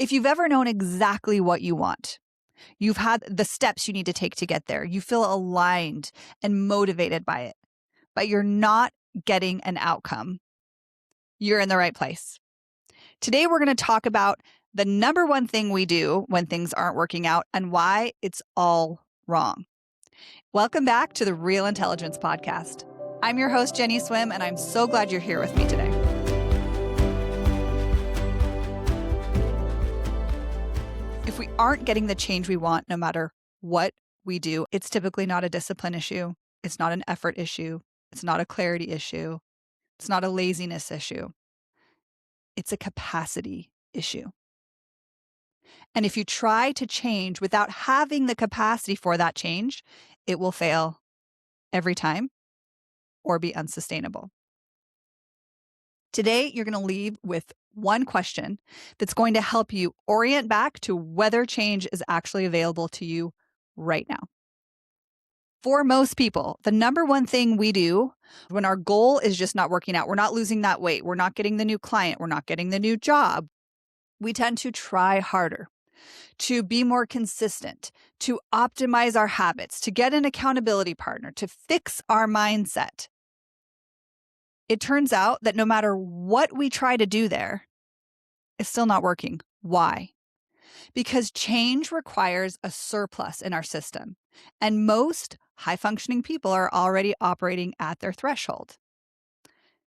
If you've ever known exactly what you want, you've had the steps you need to take to get there, you feel aligned and motivated by it, but you're not getting an outcome, you're in the right place. Today, we're going to talk about the number one thing we do when things aren't working out and why it's all wrong. Welcome back to the Real Intelligence Podcast. I'm your host, Jenny Swim, and I'm so glad you're here with me today. If we aren't getting the change we want, no matter what we do, it's typically not a discipline issue. It's not an effort issue. It's not a clarity issue. It's not a laziness issue. It's a capacity issue. And if you try to change without having the capacity for that change, it will fail every time or be unsustainable. Today, you're going to leave with one question that's going to help you orient back to whether change is actually available to you right now. For most people, the number one thing we do when our goal is just not working out, we're not losing that weight, we're not getting the new client, we're not getting the new job, we tend to try harder, to be more consistent, to optimize our habits, to get an accountability partner, to fix our mindset. It turns out that no matter what we try to do there, it's still not working. Why? Because change requires a surplus in our system, and most high-functioning people are already operating at their threshold.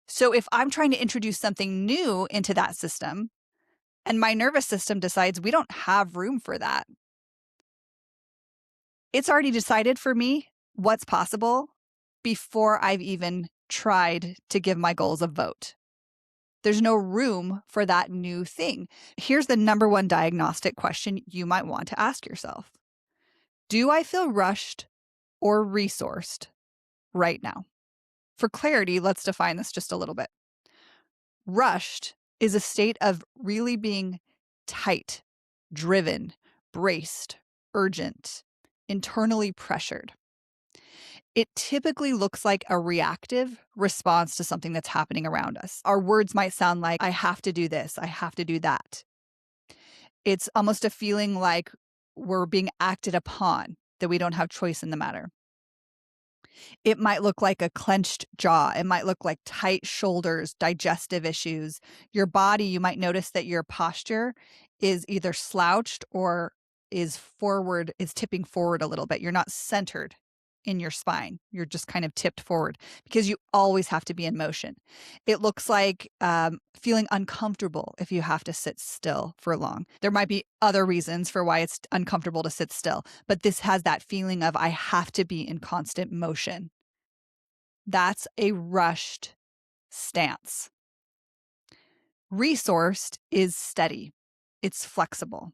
So if I'm trying to introduce something new into that system, and my nervous system decides we don't have room for that, it's already decided for me what's possible before I've even tried to give my goals a vote. There's no room for that new thing. Here's the number one diagnostic question you might want to ask yourself. Do I feel rushed or resourced right now? For clarity, let's define this just a little bit. Rushed is a state of really being tight, driven, braced, urgent, internally pressured. It typically looks like a reactive response to something that's happening around us. Our words might sound like, I have to do this, I have to do that. It's almost a feeling like we're being acted upon, that we don't have choice in the matter. It might look like a clenched jaw. It might look like tight shoulders, digestive issues. Your body, you might notice that your posture is either slouched or is tipping forward a little bit. You're not centered in your spine. You're just kind of tipped forward because you always have to be in motion. It looks like feeling uncomfortable if you have to sit still for long. There might be other reasons for why it's uncomfortable to sit still, but this has that feeling of I have to be in constant motion. That's a rushed stance. Resourced is steady. It's flexible.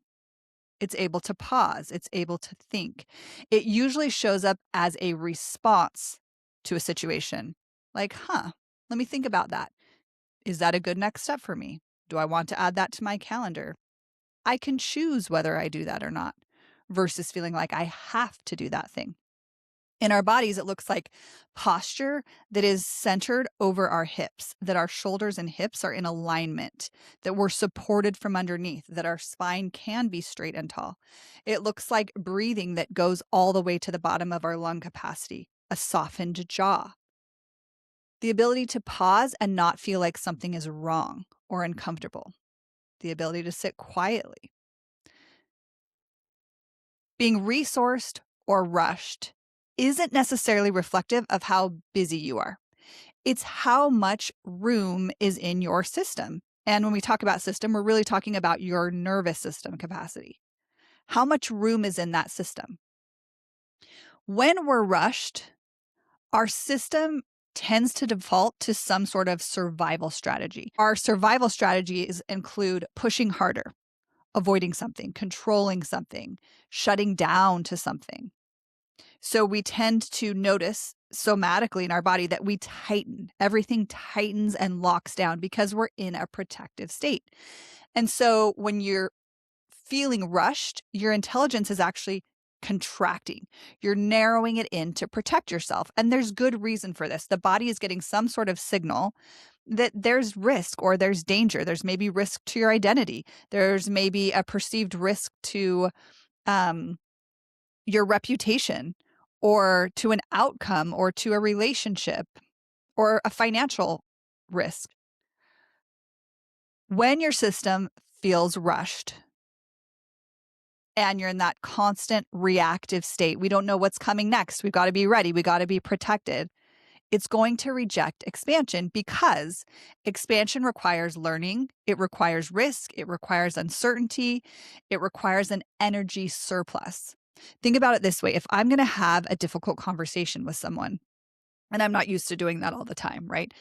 It's able to pause. It's able to think. It usually shows up as a response to a situation. Like, let me think about that. Is that a good next step for me? Do I want to add that to my calendar? I can choose whether I do that or not, versus feeling like I have to do that thing. In our bodies, it looks like posture that is centered over our hips, that our shoulders and hips are in alignment, that we're supported from underneath, that our spine can be straight and tall. It looks like breathing that goes all the way to the bottom of our lung capacity, a softened jaw. The ability to pause and not feel like something is wrong or uncomfortable. The ability to sit quietly. Being resourced or rushed isn't necessarily reflective of how busy you are. It's how much room is in your system. And when we talk about system, we're really talking about your nervous system capacity. How much room is in that system? When we're rushed, our system tends to default to some sort of survival strategy. Our survival strategies include pushing harder, avoiding something, controlling something, shutting down to something. So we tend to notice somatically in our body that we tighten. Everything tightens and locks down because we're in a protective state. And so when you're feeling rushed, your intelligence is actually contracting. You're narrowing it in to protect yourself. And there's good reason for this. The body is getting some sort of signal that there's risk or there's danger. There's maybe risk to your identity. There's maybe a perceived risk to um, your reputation or to an outcome or to a relationship or a financial risk. When your system feels rushed and you're in that constant reactive state, we don't know what's coming next. We've got to be ready. We got to be protected. It's going to reject expansion because expansion requires learning. It requires risk. It requires uncertainty. It requires an energy surplus. Think about it this way. If I'm going to have a difficult conversation with someone, and I'm not used to doing that all the time, right?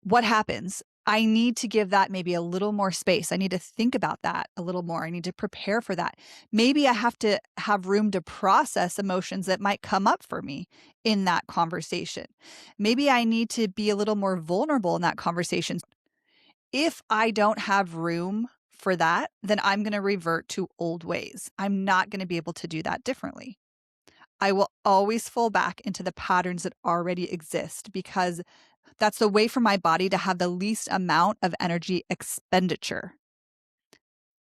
What happens? I need to give that maybe a little more space. I need to think about that a little more. I need to prepare for that. Maybe I have to have room to process emotions that might come up for me in that conversation. Maybe I need to be a little more vulnerable in that conversation. If I don't have room for that, then I'm going to revert to old ways. I'm not going to be able to do that differently. I will always fall back into the patterns that already exist because that's the way for my body to have the least amount of energy expenditure.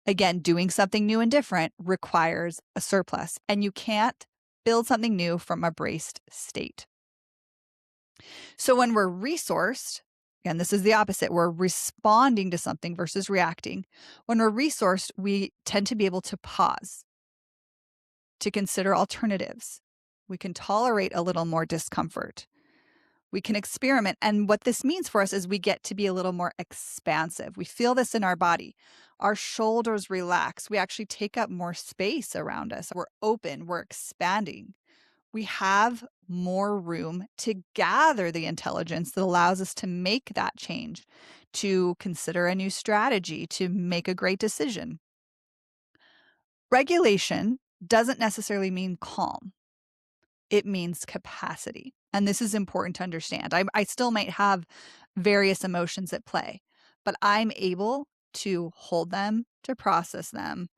Again, doing something new and different requires a surplus, and you can't build something new from a braced state. So when we're resourced, again, this is the opposite. We're responding to something versus reacting. When we're resourced, we tend to be able to pause, to consider alternatives. We can tolerate a little more discomfort. We can experiment. And what this means for us is we get to be a little more expansive. We feel this in our body. Our shoulders relax. We actually take up more space around us. We're open. We're expanding. We have more room to gather the intelligence that allows us to make that change, to consider a new strategy, to make a great decision. Regulation doesn't necessarily mean calm. It means capacity. And this is important to understand. I still might have various emotions at play, but I'm able to hold them, to process them,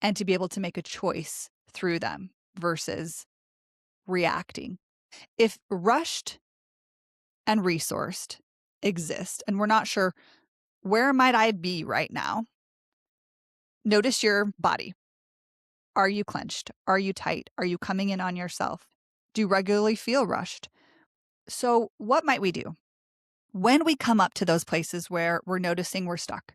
and to be able to make a choice through them versus reacting. If rushed and resourced exist and we're not sure where might I be right now, notice your body. Are you clenched? Are you tight? Are you coming in on yourself? Do you regularly feel rushed? So what might we do? When we come up to those places where we're noticing we're stuck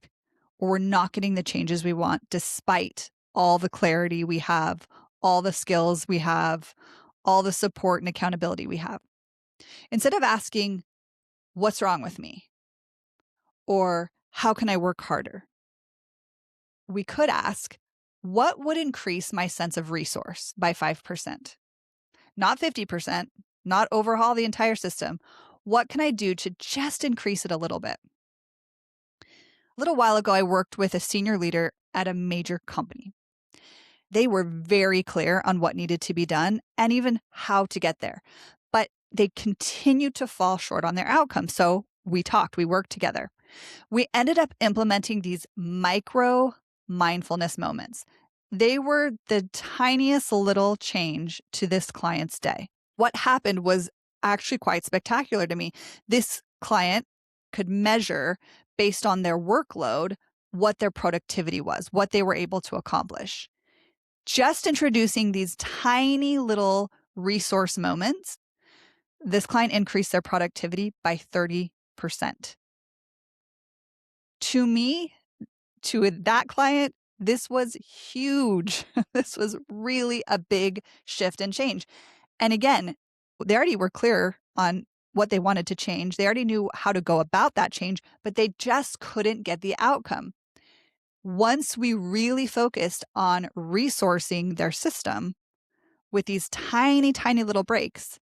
or we're not getting the changes we want, despite all the clarity we have, all the skills we have, all the support and accountability we have, instead of asking, what's wrong with me? Or how can I work harder? We could ask, what would increase my sense of resource by 5%? Not 50%, not overhaul the entire system. What can I do to just increase it a little bit? A little while ago, I worked with a senior leader at a major company. They were very clear on what needed to be done and even how to get there, but they continued to fall short on their outcomes. So we talked, we worked together. We ended up implementing these micro mindfulness moments. They were the tiniest little change to this client's day. What happened was actually quite spectacular to me. This client could measure based on their workload what their productivity was, what they were able to accomplish. Just introducing these tiny little resource moments, this client increased their productivity by 30%. To me, to that client, this was huge. This was really a big shift and change. And again, they already were clear on what they wanted to change. They already knew how to go about that change, but they just couldn't get the outcome. Once we really focused on resourcing their system with these tiny, tiny little breaks,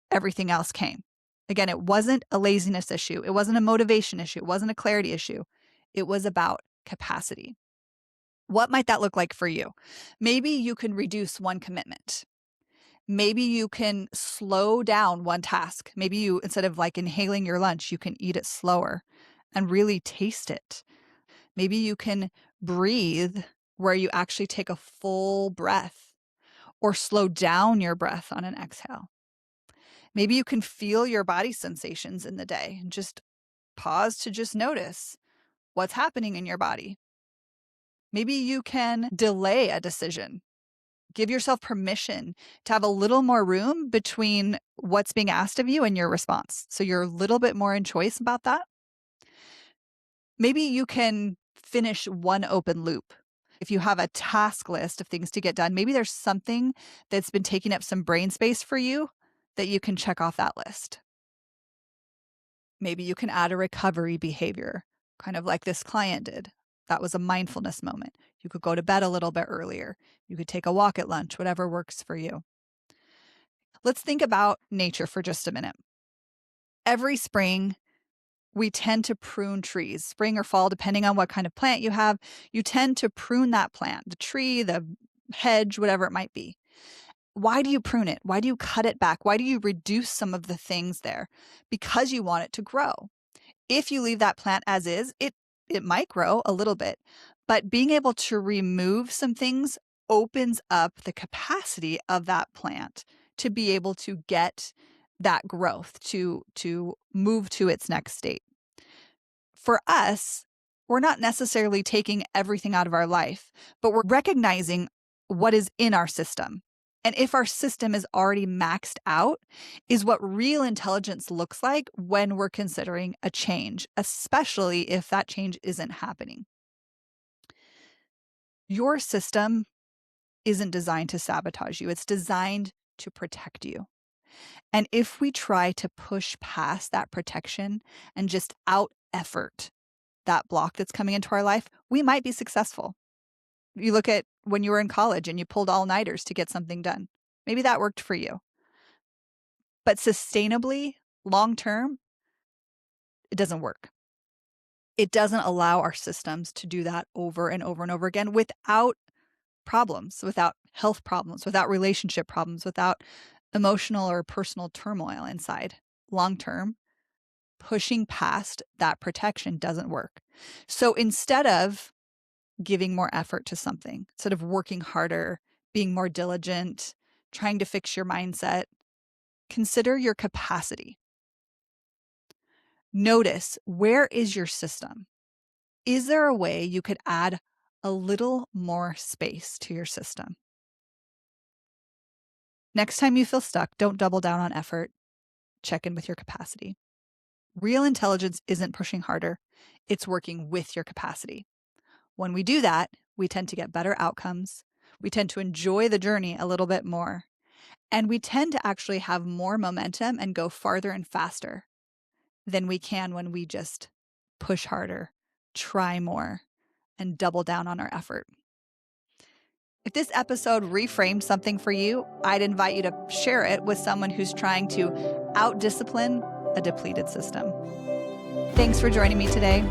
everything else came. Again, it wasn't a laziness issue. It wasn't a motivation issue. It wasn't a clarity issue. It was about capacity. What might that look like for you? Maybe you can reduce one commitment. Maybe you can slow down one task. Maybe you, instead of like inhaling your lunch, you can eat it slower and really taste it. Maybe you can breathe where you actually take a full breath or slow down your breath on an exhale. Maybe you can feel your body sensations in the day and just pause to just notice what's happening in your body. Maybe you can delay a decision. Give yourself permission to have a little more room between what's being asked of you and your response. So you're a little bit more in choice about that. Maybe you can finish one open loop. If you have a task list of things to get done, maybe there's something that's been taking up some brain space for you that you can check off that list. Maybe you can add a recovery behavior, kind of like this client did. That was a mindfulness moment. You could go to bed a little bit earlier. You could take a walk at lunch, whatever works for you. Let's think about nature for just a minute. Every spring, we tend to prune trees, spring or fall, depending on what kind of plant you have. You tend to prune that plant, the tree, the hedge, whatever it might be. Why do you prune it? Why do you cut it back? Why do you reduce some of the things there? Because you want it to grow. If you leave that plant as is, it might grow a little bit, but being able to remove some things opens up the capacity of that plant to be able to get that growth, to move to its next state. For us, we're not necessarily taking everything out of our life, but we're recognizing what is in our system. And if our system is already maxed out, is what real intelligence looks like when we're considering a change, especially if that change isn't happening. Your system isn't designed to sabotage you. It's designed to protect you. And if we try to push past that protection and just out effort that block that's coming into our life, we might be successful. You look at when you were in college and you pulled all-nighters to get something done. Maybe that worked for you. But sustainably, long term, it doesn't work. It doesn't allow our systems to do that over and over and over again without problems, without health problems, without relationship problems, without emotional or personal turmoil inside. Long term, pushing past that protection doesn't work. So instead of giving more effort to something, instead of working harder, being more diligent, trying to fix your mindset, consider your capacity. Notice, where is your system? Is there a way you could add a little more space to your system? Next time you feel stuck, don't double down on effort. Check in with your capacity. Real intelligence isn't pushing harder. It's working with your capacity. When we do that, we tend to get better outcomes. We tend to enjoy the journey a little bit more. And we tend to actually have more momentum and go farther and faster than we can when we just push harder, try more, and double down on our effort. If this episode reframed something for you, I'd invite you to share it with someone who's trying to out-discipline a depleted system. Thanks for joining me today.